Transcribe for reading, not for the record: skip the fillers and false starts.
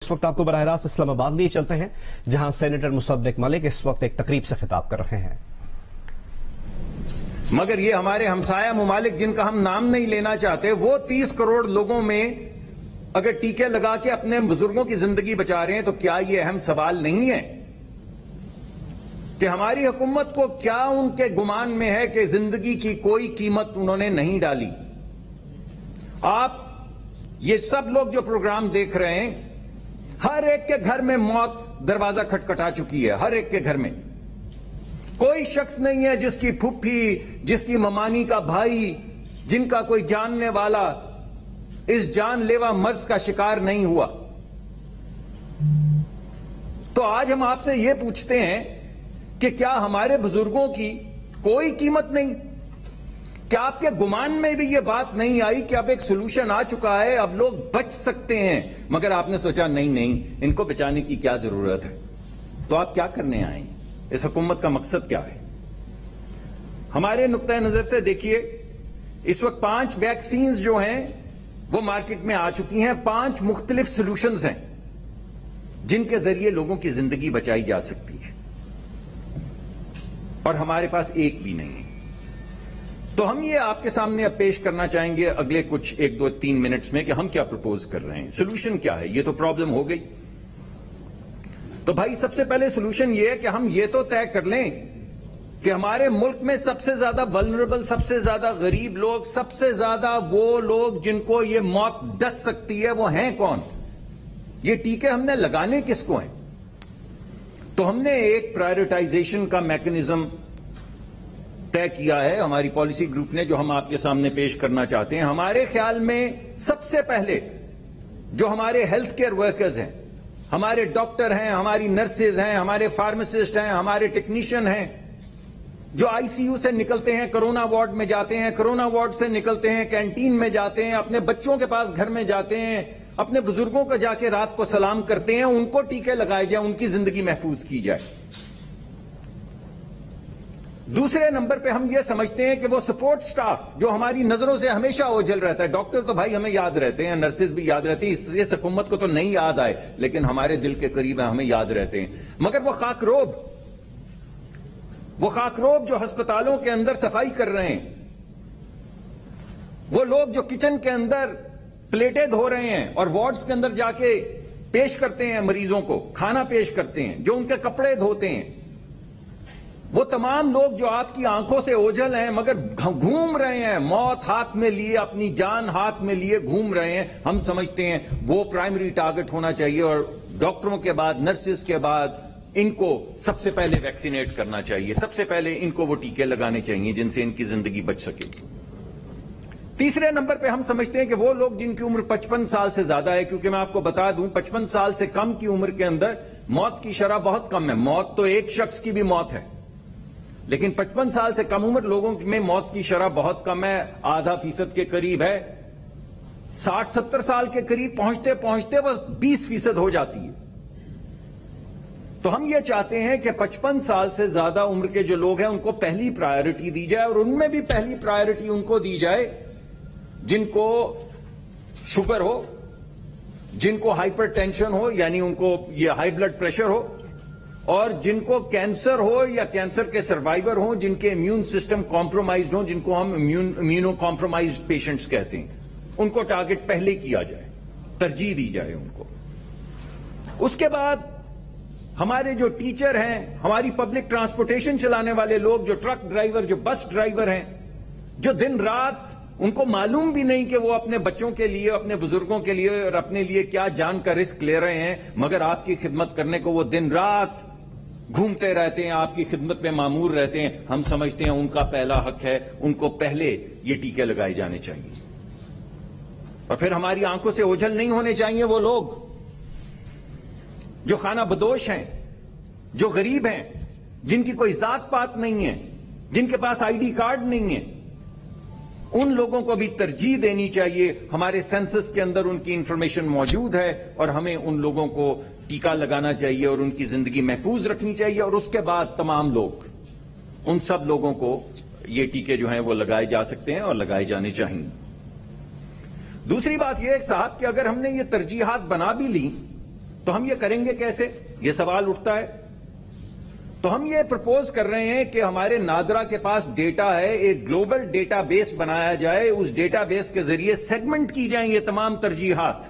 इस वक्त आपको बराह रास्त इस्लामाबाद लिए चलते हैं, जहां सेनेटर मुसद्दिक मलिक इस वक्त एक तकरीब से खिताब कर रहे हैं। मगर ये हमारे हमसाया मुमालिक जिनका हम नाम नहीं लेना चाहते, वो 30 करोड़ लोगों में अगर टीके लगा के अपने बुजुर्गों की जिंदगी बचा रहे हैं, तो क्या ये अहम सवाल नहीं है कि हमारी हुकूमत को क्या उनके गुमान में है कि जिंदगी की कोई कीमत उन्होंने नहीं डाली। आप ये सब लोग जो प्रोग्राम देख रहे हैं, हर एक के घर में मौत दरवाजा खटखटा चुकी है। हर एक के घर में कोई शख्स नहीं है जिसकी फुफ्फी, जिसकी ममानी का भाई, जिनका कोई जानने वाला इस जानलेवा मर्ज का शिकार नहीं हुआ। तो आज हम आपसे यह पूछते हैं कि क्या हमारे बुजुर्गों की कोई कीमत नहीं? क्या आपके गुमान में भी यह बात नहीं आई कि अब एक सोल्यूशन आ चुका है, अब लोग बच सकते हैं, मगर आपने सोचा नहीं, इनको बचाने की क्या जरूरत है? तो आप क्या करने आए हैं? इस हुकूमत का मकसद क्या है? हमारे नुक्ता नजर से देखिए, इस वक्त 5 वैक्सीन जो हैं वो मार्केट में आ चुकी हैं। 5 मुख्तलिफ सोल्यूशंस हैं जिनके जरिए लोगों की जिंदगी बचाई जा सकती है, और हमारे पास एक भी नहीं है। तो हम ये आपके सामने अब पेश करना चाहेंगे अगले कुछ 1, 2, 3 मिनट्स में कि हम क्या प्रपोज कर रहे हैं। सोल्यूशन क्या है? ये तो प्रॉब्लम हो गई। तो भाई सबसे पहले सोल्यूशन ये है कि हम ये तो तय कर लें कि हमारे मुल्क में सबसे ज्यादा वल्नरेबल, सबसे ज्यादा गरीब लोग, सबसे ज्यादा वो लोग जिनको ये मौत डस सकती है, वो हैं कौन? ये टीके हमने लगाने किसको हैं? तो हमने एक प्रायोरिटाइजेशन का मैकेनिज्म तय किया है हमारी पॉलिसी ग्रुप ने, जो हम आपके सामने पेश करना चाहते हैं। हमारे ख्याल में सबसे पहले जो हमारे हेल्थ केयर वर्कर्स हैं, हमारे डॉक्टर हैं, हमारी नर्सेज हैं, हमारे फार्मासिस्ट हैं, हमारे टेक्नीशियन हैं, जो आईसीयू से निकलते हैं, कोरोना वार्ड में जाते हैं, कोरोना वार्ड से निकलते हैं, कैंटीन में जाते हैं, अपने बच्चों के पास घर में जाते हैं, अपने बुजुर्गों को जाके रात को सलाम करते हैं, उनको टीके लगाए जाए, उनकी जिंदगी महफूज की जाए। दूसरे नंबर पे हम ये समझते हैं कि वो सपोर्ट स्टाफ जो हमारी नजरों से हमेशा ओझल रहता है, डॉक्टर तो भाई हमें याद रहते हैं, नर्सेज भी याद रहती हैं, इस हुकूमत को तो नहीं याद आए, लेकिन हमारे दिल के करीब है, हमें याद रहते हैं। मगर वो खाकरोब जो अस्पतालों के अंदर सफाई कर रहे हैं, वो लोग जो किचन के अंदर प्लेटें धो रहे हैं और वार्ड्स के अंदर जाके पेश करते हैं मरीजों को, खाना पेश करते हैं, जो उनके कपड़े धोते हैं, वो तमाम लोग जो आपकी आंखों से ओझल हैं मगर घूम रहे हैं, मौत हाथ में लिए, अपनी जान हाथ में लिए घूम रहे हैं, हम समझते हैं वो प्राइमरी टारगेट होना चाहिए, और डॉक्टरों के बाद, नर्सेज के बाद इनको सबसे पहले वैक्सीनेट करना चाहिए। सबसे पहले इनको वो टीके लगाने चाहिए जिनसे इनकी जिंदगी बच सके। तीसरे नंबर पे हम समझते हैं कि वो लोग जिनकी उम्र 55 साल से ज्यादा है, क्योंकि मैं आपको बता दूं 55 साल से कम की उम्र के अंदर मौत की शरह बहुत कम है। मौत तो एक शख्स की भी मौत है, लेकिन 55 साल से कम उम्र लोगों में मौत की शरह बहुत कम है, आधा फीसद के करीब है। 60-70 साल के करीब पहुंचते पहुंचते वो 20% हो जाती है। तो हम ये चाहते हैं कि 55 साल से ज्यादा उम्र के जो लोग हैं उनको पहली प्रायोरिटी दी जाए, और उनमें भी पहली प्रायोरिटी उनको दी जाए जिनको शुगर हो, जिनको हाइपरटेंशन हो, यानी उनको ये हाई ब्लड प्रेशर हो, और जिनको कैंसर हो या कैंसर के सर्वाइवर हो, जिनके इम्यून सिस्टम कॉम्प्रोमाइज्ड हो, जिनको हम इम्यूनो कॉम्प्रोमाइज्ड पेशेंट्स कहते हैं, उनको टारगेट पहले किया जाए, तरजीह दी जाए उनको। उसके बाद हमारे जो टीचर हैं, हमारी पब्लिक ट्रांसपोर्टेशन चलाने वाले लोग, जो ट्रक ड्राइवर, जो बस ड्राइवर हैं, जो दिन रात उनको मालूम भी नहीं कि वो अपने बच्चों के लिए, अपने बुजुर्गों के लिए और अपने लिए क्या जान का रिस्क ले रहे हैं, मगर आपकी खिदमत करने को वो दिन रात घूमते रहते हैं, आपकी खिदमत में मामूर रहते हैं। हम समझते हैं उनका पहला हक है, उनको पहले ये टीके लगाए जाने चाहिए। और फिर हमारी आंखों से ओझल नहीं होने चाहिए वो लोग जो खाना बदोश हैं, जो गरीब हैं, जिनकी कोई जात पात नहीं है, जिनके पास आईडी कार्ड नहीं है। उन लोगों को भी तरजीह देनी चाहिए। हमारे सेंसस के अंदर उनकी इंफॉर्मेशन मौजूद है, और हमें उन लोगों को टीका लगाना चाहिए और उनकी जिंदगी महफूज रखनी चाहिए। और उसके बाद तमाम लोग, उन सब लोगों को ये टीके जो हैं वो लगाए जा सकते हैं और लगाए जाने चाहिए। दूसरी बात यह है साहब कि अगर हमने ये तरजीहात बना भी ली تو ہم یہ کریں گے کیسے؟ یہ سوال اٹھتا ہے. تو ہم یہ پرپوز کر رہے ہیں کہ ہمارے نادرا کے پاس ڈیٹا ہے، ایک گلوبل ڈیٹا بیس بنایا جائے، اس ڈیٹا بیس کے ذریعے سیگمنٹ کی جائیں یہ تمام ترجیحات.